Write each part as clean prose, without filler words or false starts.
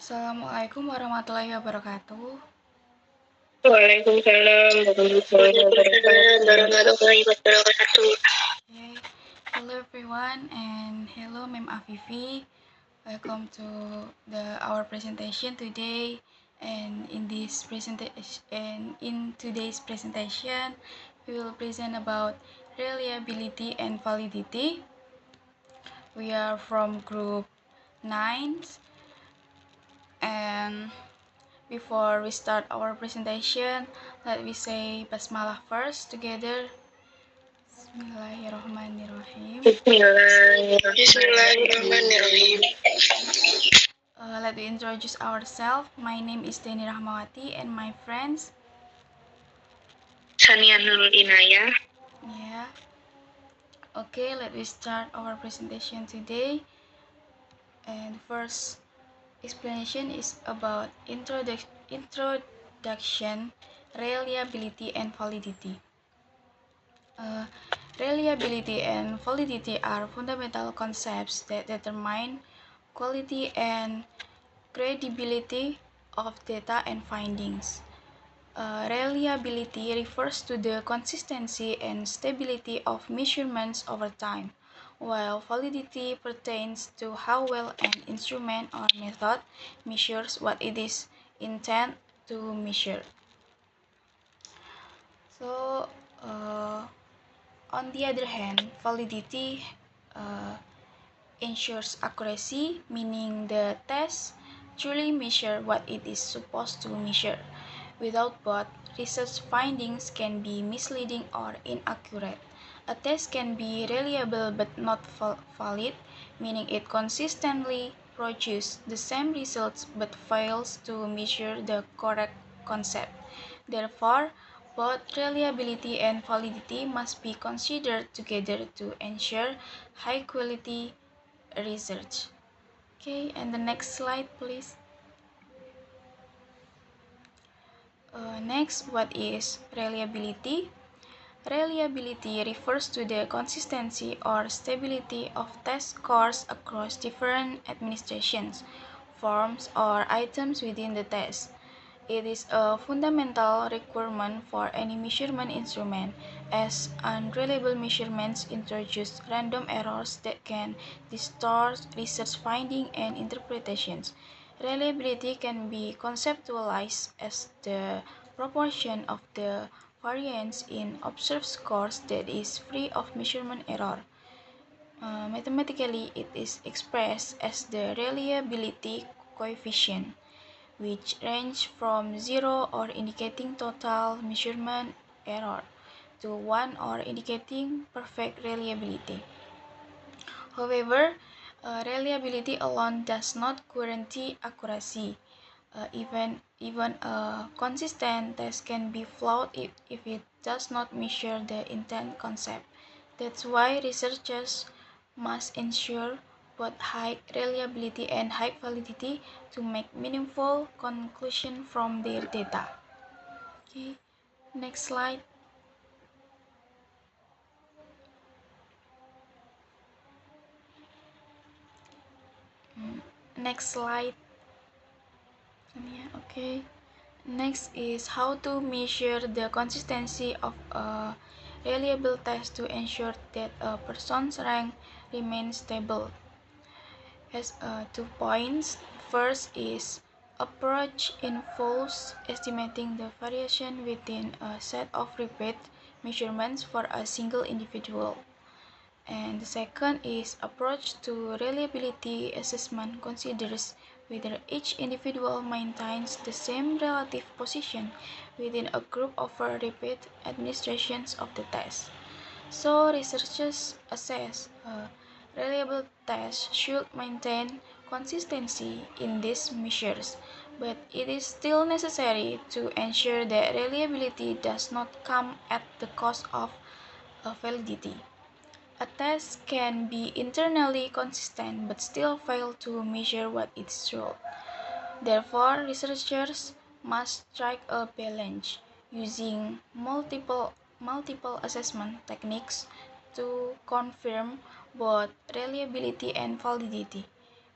Assalamualaikum warahmatullahi wabarakatuh. Waalaikumsalam warahmatullahi wabarakatuh. Okay. Hello everyone and hello Ma'am Afifi. Welcome to our presentation today. And in today's presentation, we will present about reliability and validity. We are from group 9, and before we start our presentation, let me say basmalah first together. Bismillahirrahmanirrahim. Bismillahirrahmanirrahim. Let me introduce ourselves. My name is Deni Rahmawati and my friends. Sania Nurul Inayah. Yeah. Okay, let me start our presentation today. And first explanation is about introduction, reliability, and validity. Reliability and validity are fundamental concepts that determine quality and credibility of data and findings. Reliability refers to the consistency and stability of measurements over time, while validity pertains to how well an instrument or method measures what it is intended to measure. So, on the other hand, validity ensures accuracy, meaning the test truly measure what it is supposed to measure. Without both, research findings can be misleading or inaccurate. A test can be reliable but not valid, meaning it consistently produces the same results but fails to measure the correct concept. Therefore, both reliability and validity must be considered together to ensure high quality research. Okay, and the next slide, please. Next, what is reliability? Reliability refers to the consistency or stability of test scores across different administrations, forms, or items within the test. It is a fundamental requirement for any measurement instrument, as unreliable measurements introduce random errors that can distort research findings and interpretations. Reliability can be conceptualized as the proportion of the variance in observed scores that is free of measurement error. Mathematically, it is expressed as the reliability coefficient, which range from 0 or indicating total measurement error to 1 or indicating perfect reliability. However, reliability alone does not guarantee accuracy. Even a consistent test can be flawed if it does not measure the intended concept. That's why researchers must ensure both high reliability and high validity to make meaningful conclusions from their data. Okay, next slide. Next slide. Okay. Next is how to measure the consistency of a reliable test to ensure that a person's rank remains stable. Has 2 points. First is approach involves estimating the variation within a set of repeat measurements for a single individual. And the second is approach to reliability assessment considers whether each individual maintains the same relative position within a group over repeat administrations of the test. So researchers assess reliable tests should maintain consistency in these measures, but it is still necessary to ensure that reliability does not come at the cost of validity. A test can be internally consistent but still fail to measure what is true. Therefore, researchers must strike a balance using multiple assessment techniques to confirm both reliability and validity.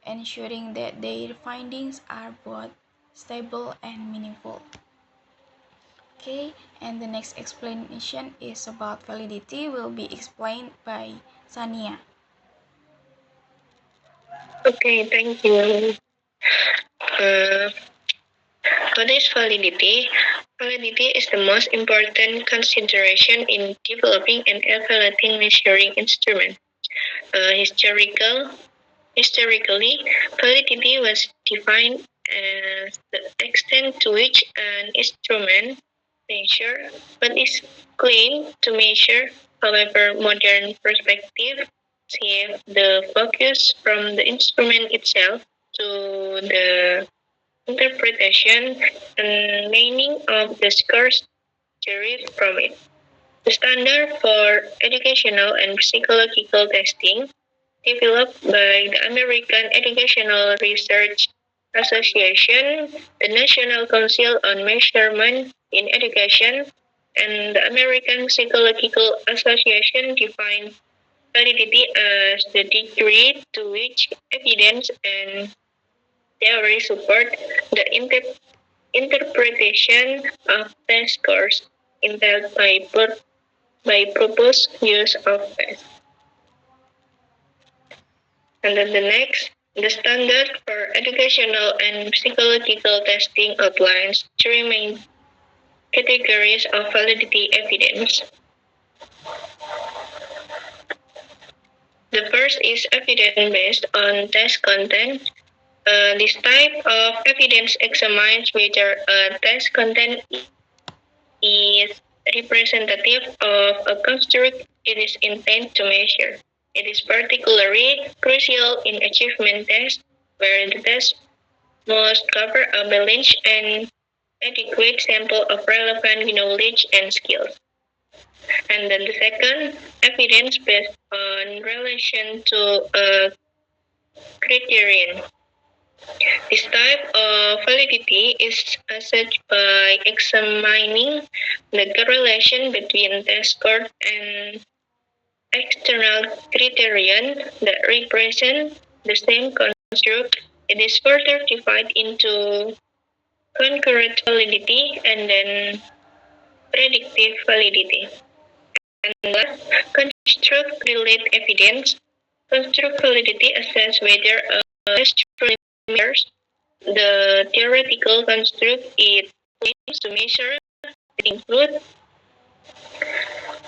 ensuring that their findings are both stable and meaningful. Okay, and the next explanation is about validity will be explained by Sania. Okay, thank you. Uh, what is validity? Validity is the most important consideration in developing and evaluating measuring instrument. Historically, validity was defined as the extent to which an instrument measures what is claimed to measure. However, modern perspective shifts the focus from the instrument itself to the interpretation and meaning of the scores derived from it. The standard for educational and psychological testing, developed by the American Educational Research Association, the National Council on Measurement in Education, and the American Psychological Association, define validity as the degree to which evidence and theory support the interpretation of test scores entailed by proposed use of tests. And then the standard for educational and psychological testing outlines three main categories of validity evidence. The first is evidence based on test content. This type of evidence examines whether a test content is representative of a construct it is intended to measure. It is particularly crucial in achievement tests, where the test must cover a balanced and adequate sample of relevant knowledge and skills. And then the second, evidence based on relation to a criterion. This type of validity is assessed by examining the correlation between test score and external criterion that represent the same construct. It is further divided into concurrent validity and then predictive validity. And last, construct-related evidence. Construct validity assess whether a test measures the theoretical construct it claims to measure. It includes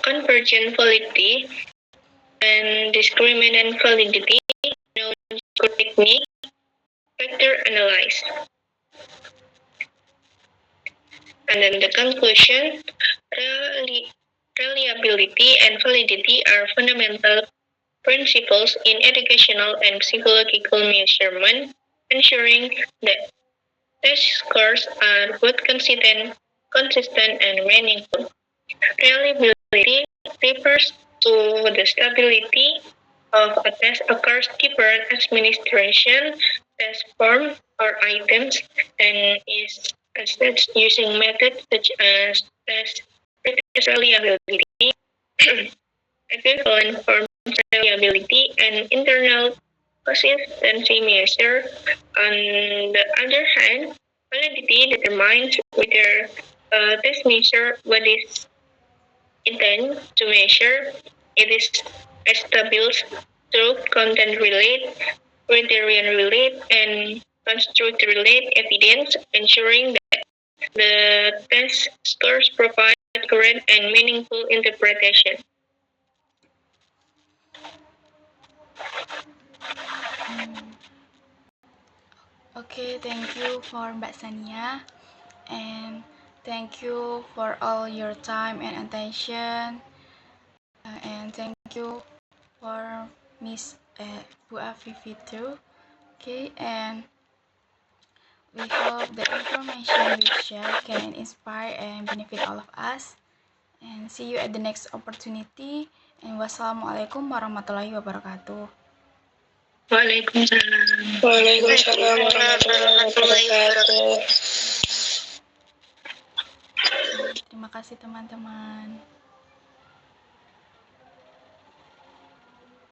convergent validity and discriminant validity, known score technique, factor analysis. And then the conclusion, reliability and validity are fundamental principles in educational and psychological measurement, ensuring that test scores are both consistent and meaningful. Reliability refers to the stability of a test across different administration, test form, or items, and is assessed using methods such as test reliability, equivalent form reliability, and internal consistency measure. On the other hand, validity determines whether a test measure what is intended to measure. It is established through content-related, criterion-related, and construct-related evidence, ensuring that the test scores provide accurate and meaningful interpretation. Okay, thank you for Mbak Sania, and thank you for all your time and attention, and thank you for Miss Bu Afifi too. Okay, and we hope the information we share can inspire and benefit all of us. And see you at the next opportunity. And wassalamualaikum warahmatullahi wabarakatuh. Waalaikumsalam. Waalaikumsalam warahmatullahi wabarakatuh. Terima kasih teman-teman.